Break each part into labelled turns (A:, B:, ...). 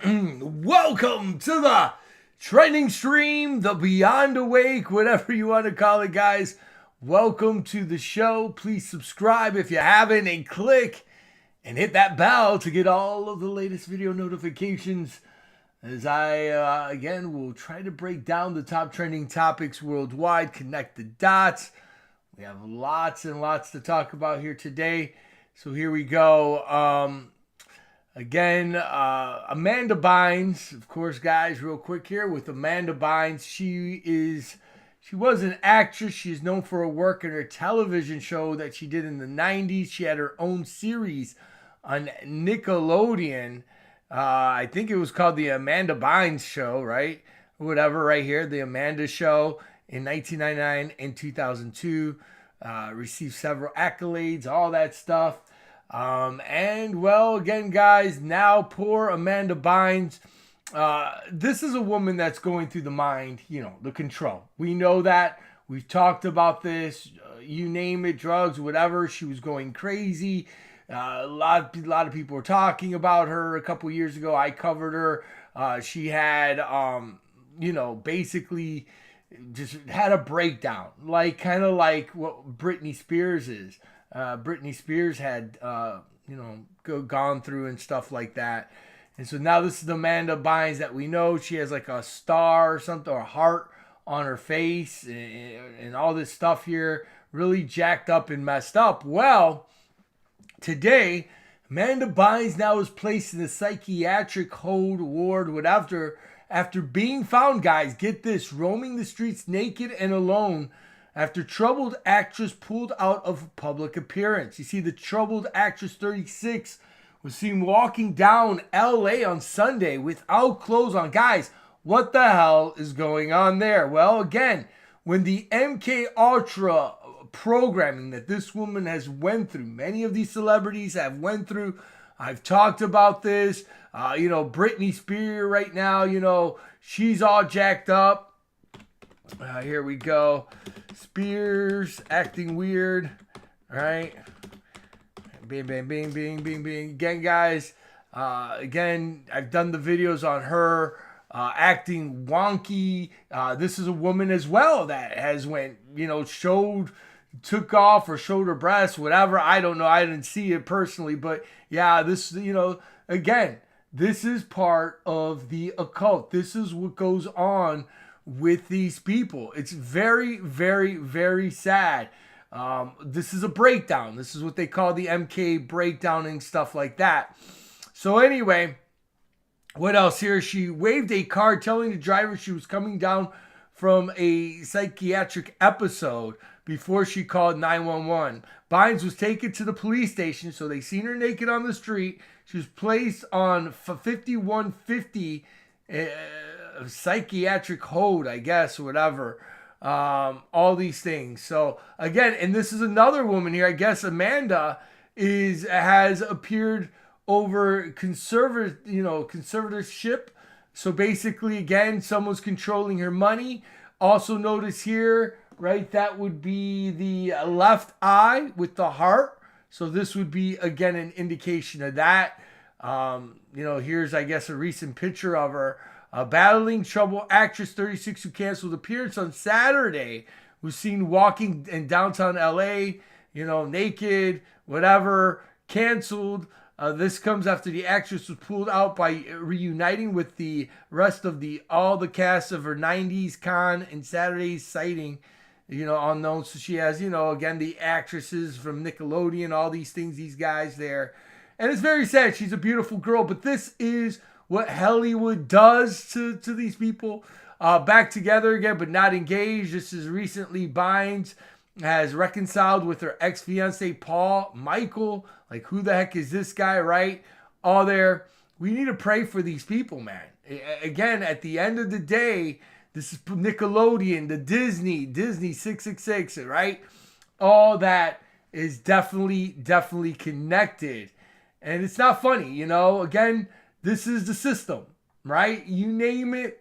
A: Welcome to the trending stream, the Beyond Awake, whatever you want to call it, guys. Welcome to the show. Please subscribe if you haven't and click and hit that bell to get all of the latest video notifications as I, again, will try to break down the top trending topics worldwide, connect the dots. We have lots and lots to talk about here today. So here we go. Again, Amanda Bynes, of course, guys, real quick here with Amanda Bynes. She was an actress. She's known for her work in her television show that she did in the 90s. She had her own series on Nickelodeon. I think it was called the Amanda Bynes Show, right? Whatever, right here, the Amanda Show in 1999 and 2002. Received several accolades, all that stuff. And well, again, guys, now poor Amanda Bynes. This is a woman that's going through the mind, the control. We know that. We've talked about this. You name it, drugs, whatever. She was going crazy. A lot of people were talking about her a couple years ago. I covered her. She had, basically just had a breakdown, kind of like what Britney Spears is. Britney Spears had, gone through and stuff like that. And so now this is Amanda Bynes that we know. She has like a star or something, or a heart on her face and all this stuff here. Really jacked up and messed up. Well, today, Amanda Bynes now is placed in a psychiatric hold ward after being found, guys, get this, roaming the streets naked and alone after troubled actress pulled out of public appearance. You see, the troubled actress, 36, was seen walking down LA on Sunday without clothes on. Guys, what the hell is going on there? Well, again, when the MK Ultra programming that this woman has went through, many of these celebrities have went through. I've talked about this. Britney Spears right now, she's all jacked up. Here we go. Spears acting weird. All right. Bing, bing, bing, bing, bing, bing. Again, guys. Again, I've done the videos on her acting wonky. This is a woman as well that has took off or showed her breasts, whatever. I don't know. I didn't see it personally, but yeah, this, again, this is part of the occult. This is what goes on with these people. It's very, very, very sad. This is a breakdown. This is what they call the MK breakdown and stuff like that. So anyway, what else here? She waved a card telling the driver she was coming down from a psychiatric episode before she called 911. Bynes was taken to the police station, so they seen her naked on the street. She was placed on 5150 psychiatric hold, I guess, or whatever. All these things. So again, and this is another woman here. I guess Amanda has appeared over conservatorship. So basically, again, someone's controlling her money. Also notice here, right, that would be the left eye with the heart. So this would be, again, an indication of that. Here's, I guess, a recent picture of her. Battling trouble actress 36 who canceled appearance on Saturday was seen walking in downtown LA, naked, whatever, canceled. This comes after the actress was pulled out by reuniting with the rest of all the cast of her 90s con and Saturday's sighting, unknown. So she has, again, the actresses from Nickelodeon, all these things, these guys there. And it's very sad. She's a beautiful girl, but this is what Hollywood does to these people. Back together again, but not engaged. This is recently Bynes has reconciled with her ex-fiance, Paul Michael. Like, who the heck is this guy, right? All there. We need to pray for these people, man. Again, at the end of the day, this is Nickelodeon, the Disney 666, right? All that is definitely connected. And it's not funny, Again, this is the system, right? You name it.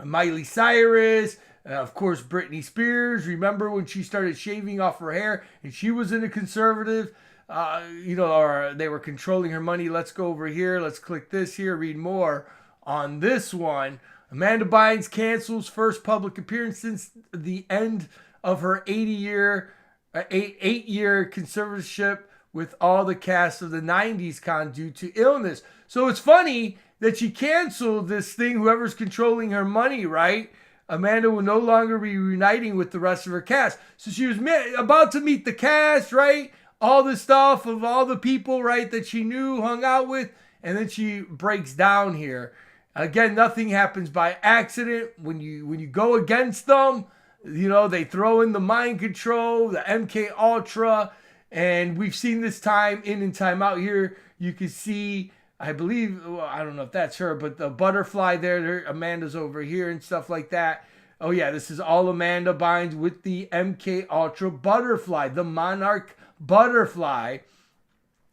A: Miley Cyrus, of course, Britney Spears. Remember when she started shaving off her hair and she was in a conservative or they were controlling her money. Let's go over here. Let's click this here, read more on this one. Amanda Bynes cancels first public appearance since the end of her 8-year conservatorship with all the cast of the 90s con due to illness. So it's funny that she canceled this thing, whoever's controlling her money, right? Amanda will no longer be reuniting with the rest of her cast. So she was about to meet the cast, right? All the stuff of all the people, right, that she knew, hung out with, and then she breaks down here. Again, nothing happens by accident. When you go against them, they throw in the mind control, the MK Ultra, and we've seen this time in and time out here. You can see, I believe, I don't know if that's her, but the butterfly there, Amanda's over here and stuff like that. Oh yeah, this is all Amanda Bynes with the MK Ultra butterfly, the Monarch butterfly.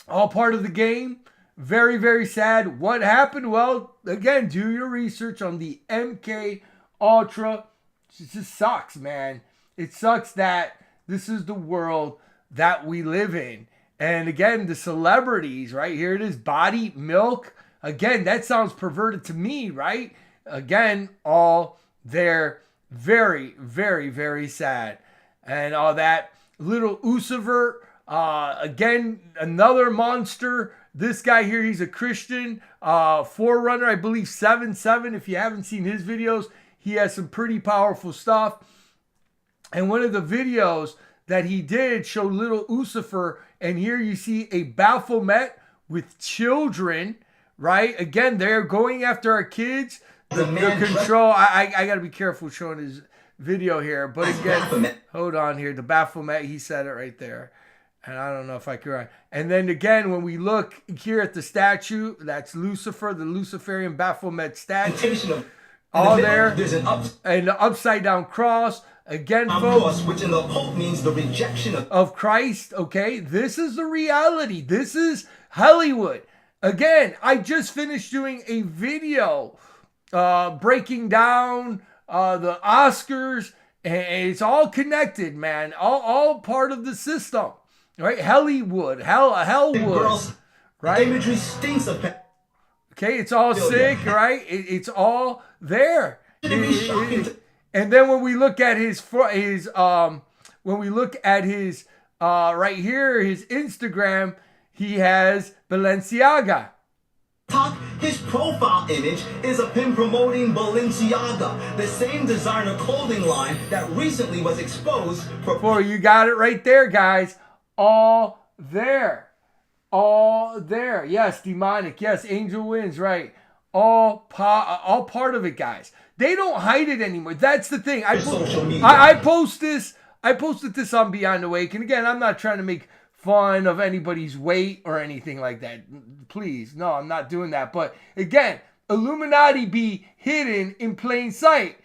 A: All part of the game. Very, very sad. What happened? Well, again, do your research on the MK Ultra. It just sucks, man. It sucks that this is the world that we live in. And again, the celebrities, right? Here it is, body, milk. Again, that sounds perverted to me, right? Again, all there. Very, very, very sad. And all that. Little Lucifer, again, another monster. This guy here, he's a Christian, forerunner, I believe 7'7". If you haven't seen his videos, he has some pretty powerful stuff. And one of the videos that he did showed little Lucifer, and here you see a Baphomet with children, right? Again, they're going after our kids. The control, I got to be careful showing his video here. But again, hold on here. The Baphomet, he said it right there. And I don't know if I can. And then again, when we look here at the statue, that's Lucifer, the Luciferian Baphomet statue. All there. And the upside down cross. Again, folks,
B: which in the occult means the rejection
A: of Christ. Okay, this is the reality. This is Hollywood. Again, I just finished doing a video breaking down the Oscars. And it's all connected, man. All part of the system. Right, Hollywood, Hellwood, right?
B: Imagery stinks of.
A: Okay, it's all sick, right? It's all there. And then when we look at his right here, his Instagram, he has Balenciaga.
B: His profile image is of him promoting Balenciaga, the same designer clothing line that recently was exposed
A: for. You got it right there, guys. All there. Yes, demonic. Yes, angel wins. Right. All part of it, guys. They don't hide it anymore. That's the thing. I post this. I posted this on Beyond Awake, and again, I'm not trying to make fun of anybody's weight or anything like that. Please, no, I'm not doing that. But again, Illuminati be hidden in plain sight.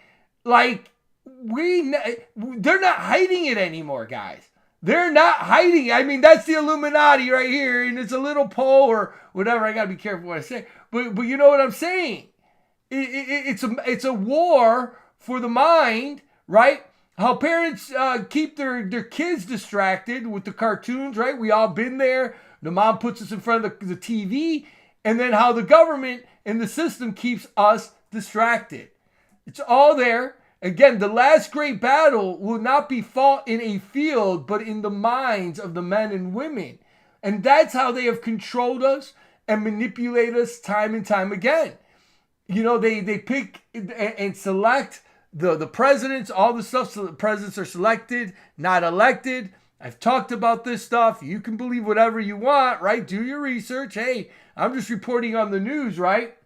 A: Like they're not hiding it anymore, guys. They're not hiding it. I mean, that's the Illuminati right here, and it's a little pole or whatever. I gotta be careful what I say, but you know what I'm saying. It's a war for the mind, right? How parents keep their kids distracted with the cartoons, right? We all been there. The mom puts us in front of the TV, and then how the government and the system keeps us distracted. It's all there. Again, the last great battle will not be fought in a field, but in the minds of the men and women. And that's how they have controlled us and manipulate us time and time again. You know, they pick and select the presidents, all the stuff. So the presidents are selected, not elected. I've talked about this stuff. You can believe whatever you want, right? Do your research. Hey, I'm just reporting on the news, right?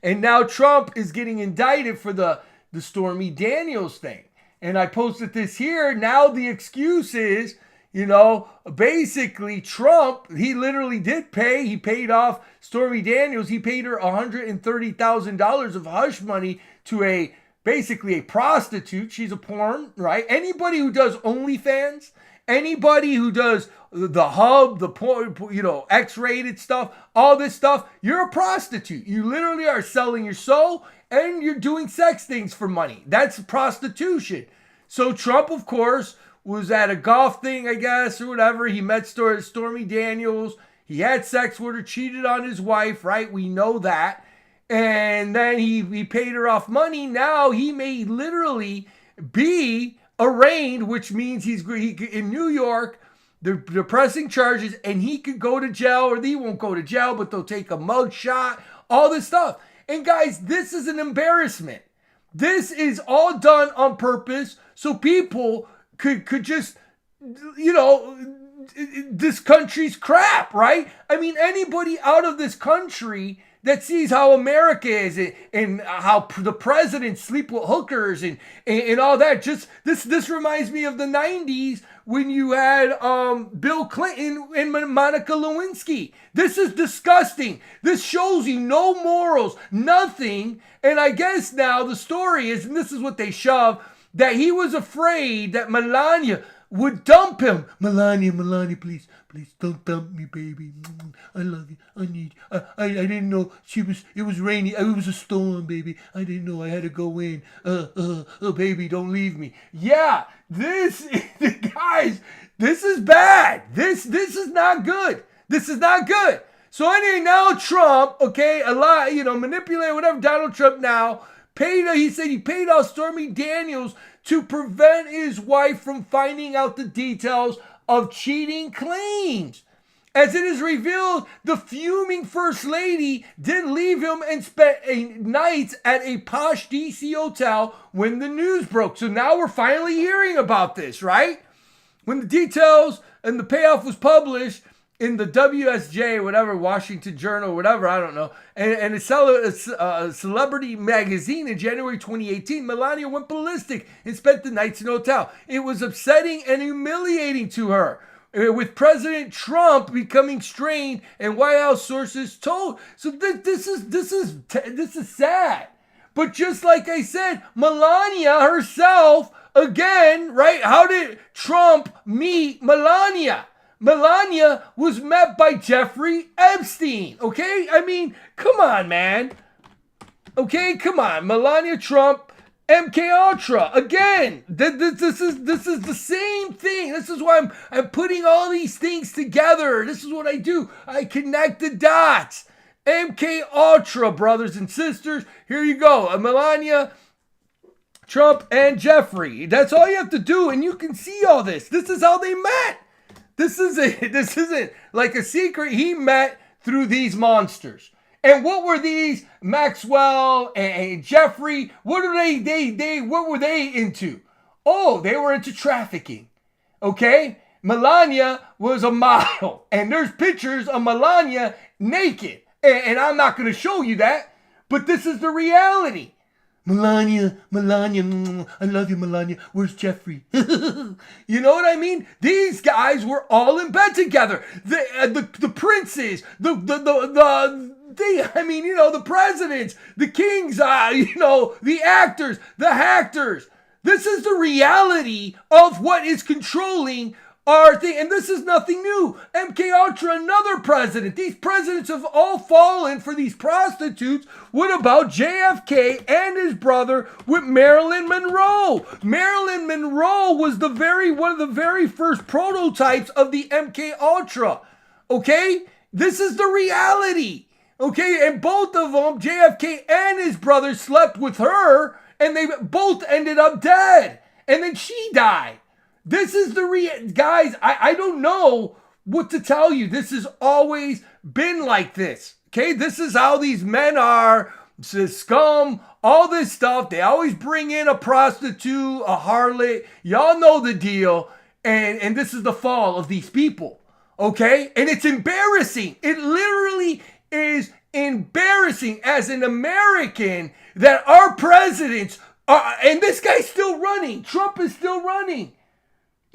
A: And now Trump is getting indicted for the Stormy Daniels thing. And I posted this here. Now the excuse is, you know, basically Trump, he literally did pay. He paid off Stormy Daniels. He paid her $130,000 of hush money to basically a prostitute. She's a porn, right? Anybody who does OnlyFans, anybody who does the hub, the porn, you know, X-rated stuff, all this stuff, you're a prostitute. You literally are selling your soul and you're doing sex things for money. That's prostitution. So Trump, of course, was at a golf thing, I guess, or whatever. He met Stormy Daniels. He had sex with her, cheated on his wife, right? We know that. And then he paid her off money. Now he may literally be arraigned, which means he in New York. They're pressing charges, and he could go to jail, or he won't go to jail, but they'll take a mug shot, all this stuff. And guys, this is an embarrassment. This is all done on purpose so people could just, this country's crap, right? I mean, anybody out of this country that sees how America is and how the presidents sleep with hookers and all that. Just this reminds me of the 90s when you had Bill Clinton and Monica Lewinsky. This is disgusting. This shows you no morals, nothing. And I guess now the story is, and this is what they shove, that he was afraid that Melania would dump him. Melania, please don't dump me, baby. I love you. I need you. I didn't know it was rainy. It was a storm, baby. I didn't know I had to go in. Baby, don't leave me. Yeah, guys, this is bad. This is not good. This is not good. So anyway, now Trump, okay, manipulate whatever. Donald Trump now he said he paid off Stormy Daniels to prevent his wife from finding out the details of cheating claims. As it is revealed, the fuming First Lady did leave him and spent nights at a posh DC hotel when the news broke. So now we're finally hearing about this, right? When the details and the payoff was published in the W.S.J., whatever, Washington Journal, whatever, I don't know, and a celebrity magazine in January 2018, Melania went ballistic and spent the nights in a hotel. It was upsetting and humiliating to her, with President Trump becoming strained and White House sources told. So this is sad. But just like I said, Melania herself, again, right? How did Trump meet Melania? Melania was met by Jeffrey Epstein, okay? I mean, come on, man. Okay, come on. Melania Trump, MK Ultra. Again, this is the same thing. This is why I'm putting all these things together. This is what I do. I connect the dots. MK Ultra, brothers and sisters. Here you go. Melania Trump and Jeffrey. That's all you have to do, and you can see all this. This is how they met. This isn't like a secret. He met through these monsters. And what were these Maxwell and Jeffrey? What were they into? Oh, they were into trafficking. Okay? Melania was a model. And there's pictures of Melania naked. And I'm not going to show you that. But this is the reality. Melania, I love you, Melania. Where's Jeffrey? You know what I mean? These guys were all in bed together. The princes, the presidents, the kings, the actors, the actors. This is the reality of what is controlling our thing. And this is nothing new. MK Ultra, another president. These presidents have all fallen for these prostitutes. What about JFK and his brother with Marilyn Monroe? Marilyn Monroe was one of the very first prototypes of the MK Ultra. Okay? This is the reality. Okay? And both of them, JFK and his brother, slept with her, and they both ended up dead. And then she died. This is guys, I don't know what to tell you. This has always been like this. Okay, this is how these men are. Scum, all this stuff. They always bring in a prostitute, a harlot. Y'all know the deal. And this is the fall of these people. Okay? And it's embarrassing. It literally is embarrassing as an American that our presidents are, and this guy's still running. Trump is still running.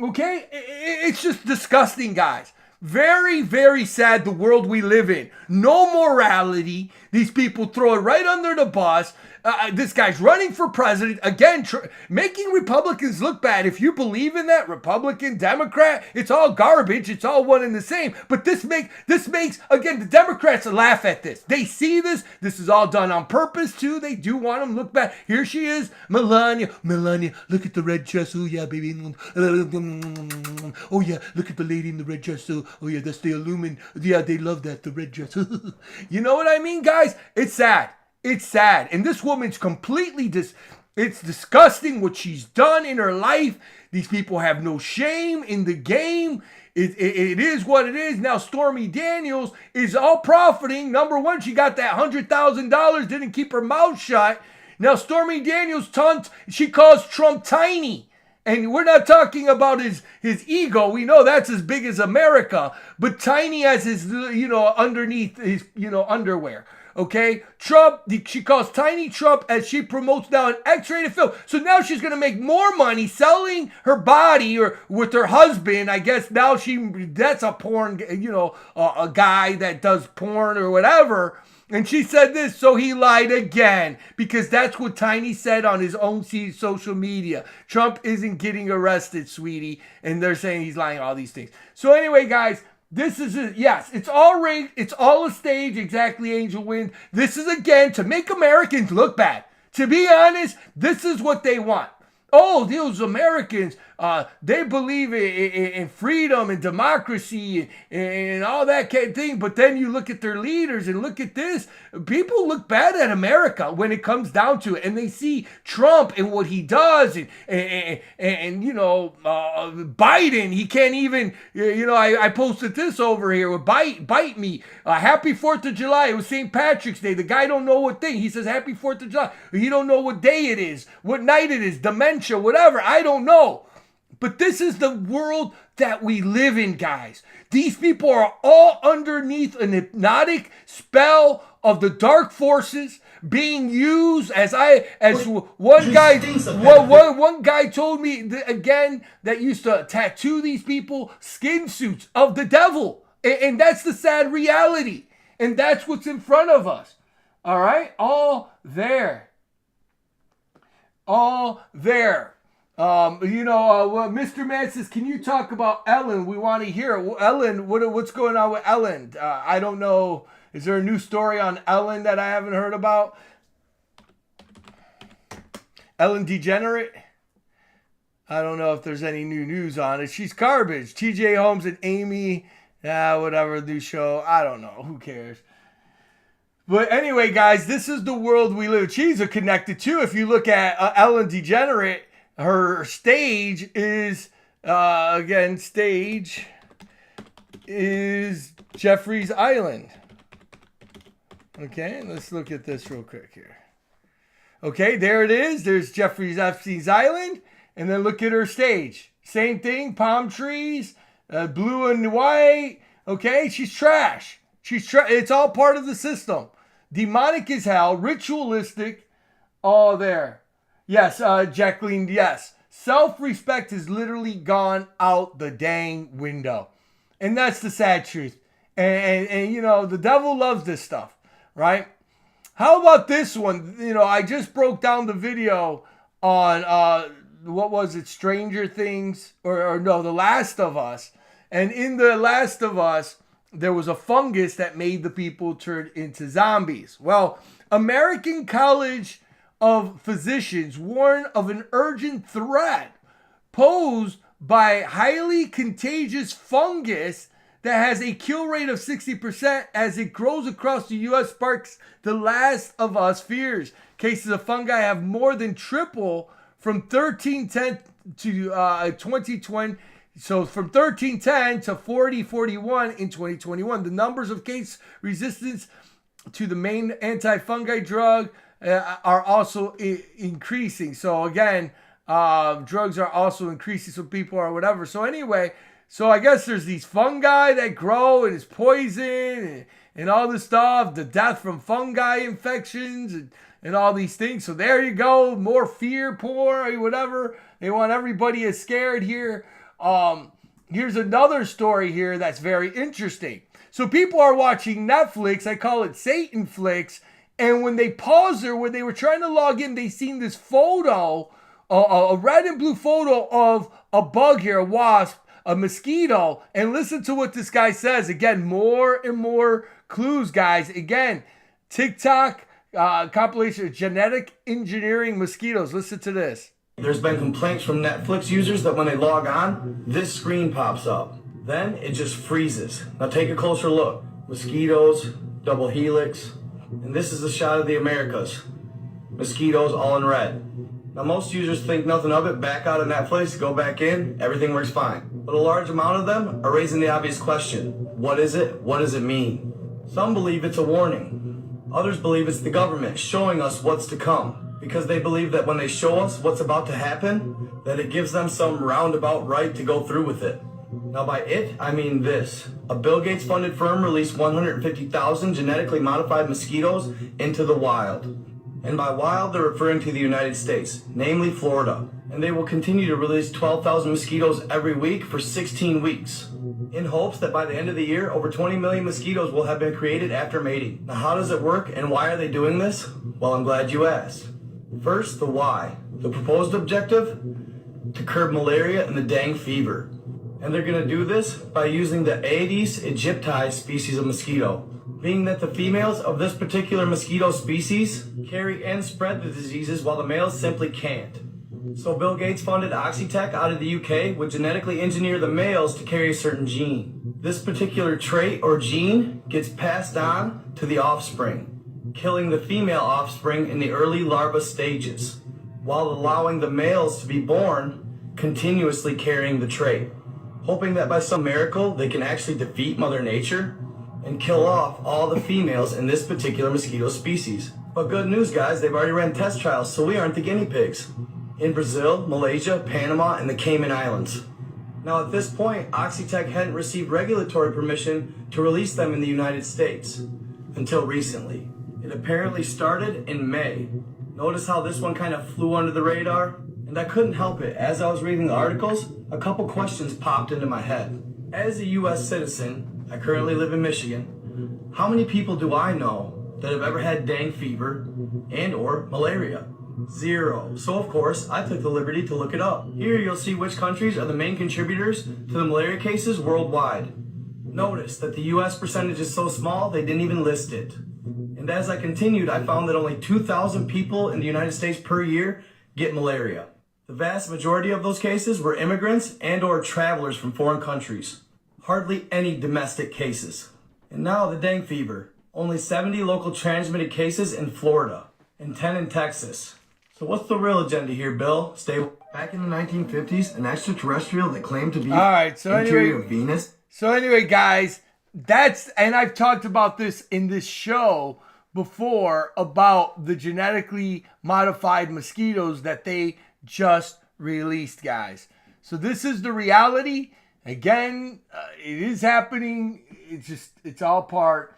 A: Okay? It's just disgusting, guys. Very, very sad, the world we live in. No morality. These people throw it right under the bus. This guy's running for president again, making Republicans look bad. If you believe in that, Republican, Democrat, it's all garbage. It's all one and the same. But this makes again, the Democrats laugh at this. They see this. This is all done on purpose too. They do want them to look bad. Here she is, Melania. Melania, look at the red dress. Oh yeah, baby. Oh yeah, look at the lady in the red dress. Oh yeah, that's the Illumin. Yeah, they love that, the red dress. You know what I mean, guys? It's sad. It's sad. And this woman's completely it's disgusting what she's done in her life. These people have no shame in the game. It is what it is. Now, Stormy Daniels is all profiting. Number one, she got that $100,000, didn't keep her mouth shut. Now, Stormy Daniels, she calls Trump tiny. And we're not talking about his ego. We know that's as big as America. But tiny as his, underneath his, underwear. Okay, Trump, she calls tiny Trump as she promotes now an X-rated film. So now she's going to make more money selling her body or with her husband. I guess now that's a porn, a guy that does porn or whatever. And she said this, so he lied again, because that's what Tiny said on his own social media. Trump isn't getting arrested, sweetie. And they're saying he's lying, all these things. So anyway, guys, this is it. Yes, it's all rigged. It's all a stage. Exactly, Angel Wind. This is, again, to make Americans look bad. To be honest, this is what they want. Oh, those Americans, they believe in freedom and democracy and all that kind of thing. But then you look at their leaders and look at this. People look bad at America when it comes down to it. And they see Trump and what he does. And Biden, he can't even, I posted this over here with Bite Me. Happy 4th of July. It was St. Patrick's Day. The guy don't know what thing. He says Happy 4th of July. He don't know what day it is, what night it is, dementia, whatever. I don't know. But this is the world that we live in, guys. These people are all underneath an hypnotic spell of the dark forces being used one guy told me again that used to tattoo these people skin suits of the devil. And that's the sad reality. And that's what's in front of us. All right? All there. Mr. Man says, can you talk about Ellen? We want to hear it. Ellen, what's going on with Ellen? I don't know. Is there a new story on Ellen that I haven't heard about? Ellen Degenerate? I don't know if there's any new news on it. She's garbage. TJ Holmes and Amy, whatever, new show. I don't know. Who cares? But anyway, guys, this is the world we live in. She's connected too. If you look at Ellen Degenerate, her stage is, Jeffrey's Island. Okay, let's look at this real quick here. Okay, there it is. There's Epstein's Island. And then look at her stage. Same thing, palm trees, blue and white. Okay, she's trash. It's all part of the system. Demonic as hell, ritualistic, all there. Yes, Jacqueline, yes. Self-respect has literally gone out the dang window. And that's the sad truth. And the devil loves this stuff, right? How about this one? I just broke down the video on, what was it, Stranger Things? Or no, The Last of Us. And in The Last of Us, there was a fungus that made the people turn into zombies. Well, American College of Physicians warn of an urgent threat posed by highly contagious fungus that has a kill rate of 60% as it grows across the U.S. sparks the Last of Us fears. Cases of fungi have more than tripled from 1310 to 2020. So from 1310 to 4041 in 2021, the numbers of case resistance to the main anti-fungi drug are also increasing. So again, drugs are also increasing, so people are whatever. So anyway, so I guess there's these fungi that grow and it's poison and all this stuff, the death from fungi infections and all these things. So there you go, more fear porn, whatever. They want everybody as scared here. Here's another story here that's very interesting. So people are watching Netflix. I call it Satan flicks. And when they paused there, when they were trying to log in, they seen this photo, a red and blue photo of a bug here, a wasp, a mosquito. And listen to what this guy says. Again, more and more clues, guys. Again, TikTok compilation of genetic engineering mosquitoes. Listen to this.
C: There's been complaints from Netflix users that when they log on, this screen pops up. Then it just freezes. Now take a closer look. Mosquitoes, double helix, and this is a shot of the Americas. Mosquitoes all in red. Now most users think nothing of it, back out of Netflix, go back in, everything works fine. But a large amount of them are raising the obvious question. What is it? What does it mean? Some believe it's a warning. Others believe it's the government showing us what's to come, because they believe that when they show us what's about to happen, that it gives them some roundabout right to go through with it. Now by it, I mean this. A Bill Gates funded firm released 150,000 genetically modified mosquitoes into the wild. And by wild, they're referring to the United States, namely Florida. And they will continue to release 12,000 mosquitoes every week for 16 weeks. In hopes that by the end of the year, over 20 million mosquitoes will have been created after mating. Now how does it work and why are they doing this? Well, I'm glad you asked. First, the why. The proposed objective? To curb malaria and the dengue fever. And they're going to do this by using the Aedes aegypti species of mosquito, being that the females of this particular mosquito species carry and spread the diseases while the males simply can't. So Bill Gates funded Oxitec out of the UK would genetically engineer the males to carry a certain gene. This particular trait or gene gets passed on to the offspring, killing the female offspring in the early larva stages, while allowing the males to be born continuously carrying the trait, hoping that by some miracle they can actually defeat Mother Nature and kill off all the females in this particular mosquito species. But good news, guys, they've already ran test trials, so we aren't the guinea pigs. In Brazil, Malaysia, Panama, and the Cayman Islands. Now at this point, Oxitec hadn't received regulatory permission to release them in the United States until recently. It apparently started in May. Notice how this one kind of flew under the radar? And I couldn't help it. As I was reading the articles, a couple questions popped into my head. As a U.S. citizen, I currently live in Michigan. How many people do I know that have ever had dengue fever and or malaria? 0. So of course, I took the liberty to look it up. Here you'll see which countries are the main contributors to the malaria cases worldwide. Notice that the U.S. percentage is so small, they didn't even list it. And as I continued, I found that only 2,000 people in the United States per year get malaria. The vast majority of those cases were immigrants and or travelers from foreign countries. Hardly any domestic cases. And now the dengue fever. Only 70 local transmitted cases in Florida and 10 in Texas. So what's the real agenda here, Bill? Back in the 1950s, an extraterrestrial that claimed to be interior of Venus.
A: So anyway, guys, and I've talked about this in this show before about the genetically modified mosquitoes that they just released, guys. So this is the reality. Again, it is happening. It's all part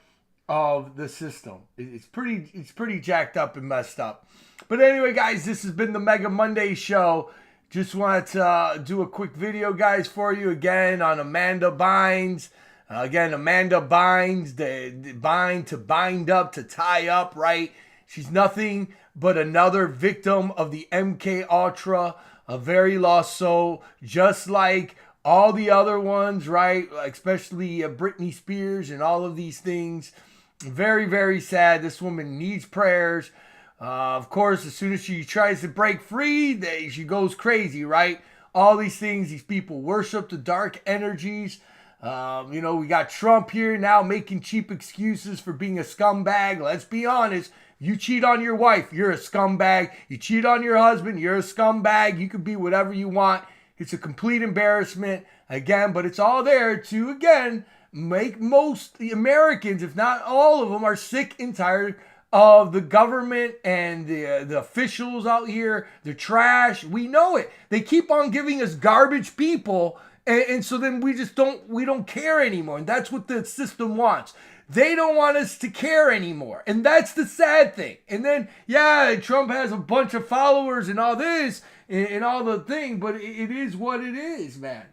A: of the system. It's pretty jacked up and messed up. But anyway, guys, this has been the Mega Monday Show. Just wanted to do a quick video, guys, for you again on Amanda Bynes. Again, Amanda Bynes, the bind to bind up, to tie up, right? She's nothing but another victim of the MK Ultra, a very lost soul, just like all the other ones, right? Especially Britney Spears and all of these things. Very, very sad. This woman needs prayers. Of course, as soon as she tries to break free, she goes crazy, right? All these things, these people worship the dark energies. We got Trump here now making cheap excuses for being a scumbag. Let's be honest. You cheat on your wife, you're a scumbag. You cheat on your husband, you're a scumbag. You can be whatever you want. It's a complete embarrassment, again, but it's all there to, again, make most Americans, if not all of them, are sick and tired of the government and the officials out here. They're trash. We know it. They keep on giving us garbage people, and so then we don't care anymore. And that's what the system wants. They don't want us to care anymore. And that's the sad thing. And then, yeah, Trump has a bunch of followers and all this and all the thing, but it is what it is, man.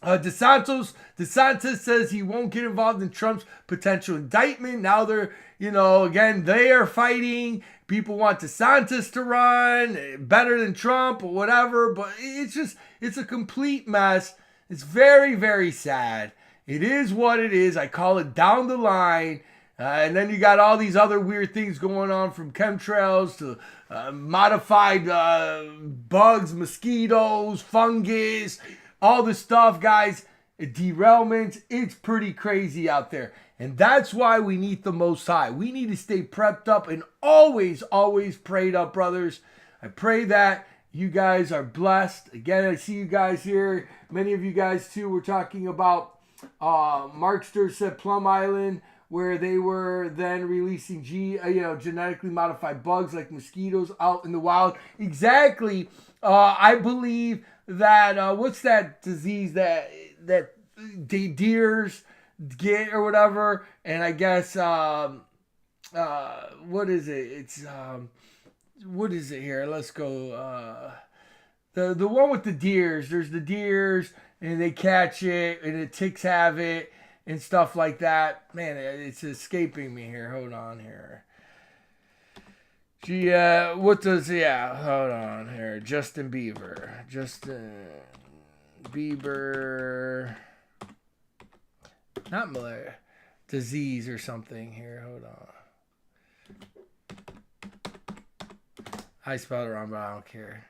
A: DeSantis says he won't get involved in Trump's potential indictment. Now they're, again, they are fighting. People want DeSantis to run better than Trump or whatever, but it's a complete mess. It's very, very sad. It is what it is. I call it down the line. And then you got all these other weird things going on, from chemtrails to modified bugs, mosquitoes, fungus, all this stuff, guys. Derailments. It's pretty crazy out there. And that's why we need the Most High. We need to stay prepped up and always, always prayed up, brothers. I pray that you guys are blessed. Again, I see you guys here. Many of you guys, too, were talking about Markster said Plum Island, where they were then releasing genetically modified bugs like mosquitoes out in the wild. Exactly. I believe that what's that disease that deers get or whatever? And I guess what is it? It's what is it here? Let's go. The one with the deers. There's the deers, and they catch it, and the ticks have it, and stuff like that. Man, it's escaping me here. Hold on here. Hold on here. Justin Bieber. Not malaria. Disease or something here. Hold on. I spelled it wrong, but I don't care.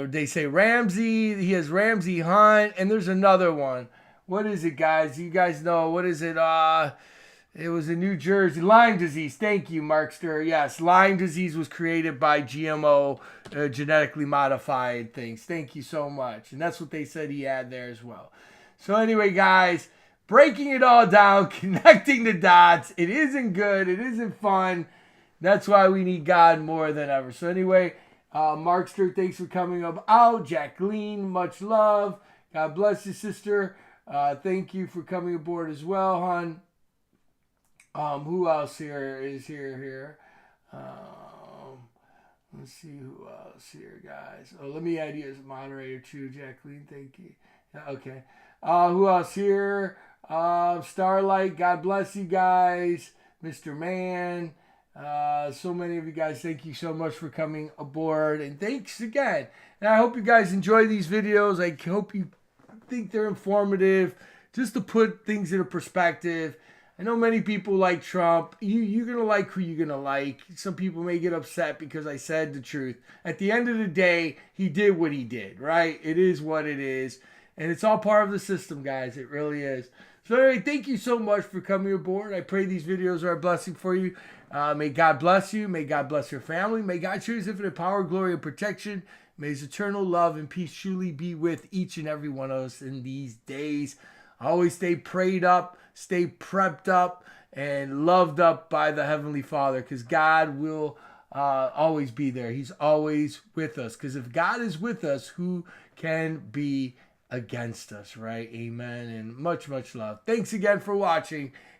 A: They say Ramsey. He has Ramsey Hunt, and there's another one. What is it, guys? You guys know. What is it? It was in New Jersey. Lyme disease. Thank you, Markster. Yes, Lyme disease was created by GMO, genetically modified things. Thank you so much. And that's what they said he had there as well. So anyway, guys, breaking it all down, connecting the dots. It isn't good. It isn't fun. That's why we need God more than ever. So anyway, Markster, thanks for coming up out. Jacqueline, much love. God bless you, sister. Thank you for coming aboard as well, hon. Who else here is here? Let's see who else here, guys. Oh, let me add you as a moderator too, Jacqueline. Thank you. Okay. Who else here? Starlight. God bless you guys. Mr. Man. So many of you guys, thank you so much for coming aboard. And thanks again. And I hope you guys enjoy these videos. I hope you think they're informative, just to put things into perspective. I know many people like Trump. You're going to like who you're going to like. Some people may get upset because I said the truth. At the end of the day, he did what he did, right? It is what it is. And it's all part of the system, guys. It really is. So anyway, thank you so much for coming aboard. I pray these videos are a blessing for you. May God bless you. May God bless your family. May God show his infinite power, glory, and protection. May his eternal love and peace truly be with each and every one of us in these days. Always stay prayed up, stay prepped up, and loved up by the Heavenly Father, because God will always be there. He's always with us, because if God is with us, who can be against us, right? Amen. And much, much love. Thanks again for watching,